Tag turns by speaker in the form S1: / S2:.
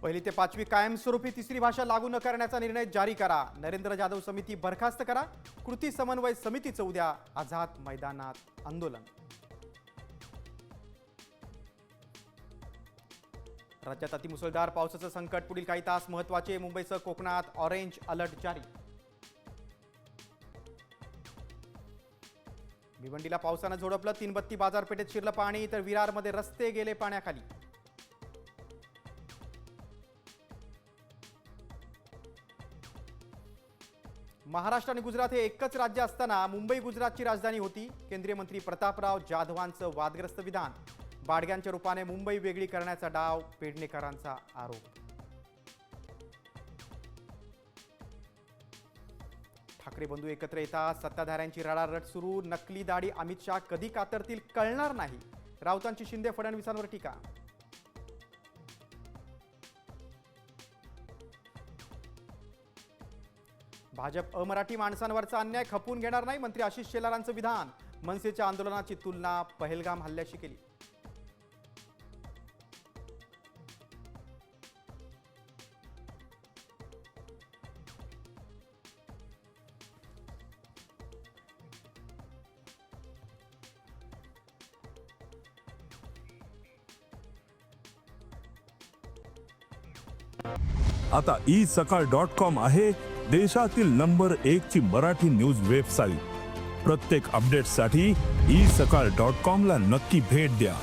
S1: पहिली ते पाचवी कायमस्वरूपी तिसरी भाषा लागू न करण्याचा निर्णय जारी करा। नरेंद्र जाधव समिती बरखास्त करा। कृती समन्वय समितीचं उद्या आझाद मैदानात आंदोलन। राज्यात अतिमुसळधार पावसाचं संकट पुढील काही तास महत्त्वाचे। मुंबईसह कोकणात ऑरेंज अलर्ट जारी। भिवंडीला पावसानं झोडपलं। तीनबत्ती बाजारपेठेत शिरलं पाणी, तर विरारमध्ये रस्ते गेले पाण्याखाली। महाराष्ट्र आणि गुजरात हे एकच राज्य असताना मुंबई गुजरातची राजधानी होती। केंद्रीय मंत्री प्रतापराव जाधवांचं वादग्रस्त विधान। बाडग्यांच्या रूपाने मुंबई वेगळी करण्याचा डाव, पेडणेकरांचा आरोप। ठाकरे बंधू एकत्र येतात, सत्ताधाऱ्यांची रडारड सुरू। नकली दाढी अमित शहा कधी कातरतील कळणार नाही। राऊतांची शिंदे फडणवीसांवर टीका। भाजप अमराठी माणसांवरचा अन्याय खपवून घेणार नाही। मंत्री आशिष शेलारांचं विधान। मनसेच्या आंदोलनाची तुलना पहलगाम हल्ल्याशी केली।
S2: आता isakal.com आहे देशातील नंबर 1 ची मराठी न्यूज वेबसाईट। प्रत्येक अपडेटसाठी isakal.com ला नक्की भेट द्या।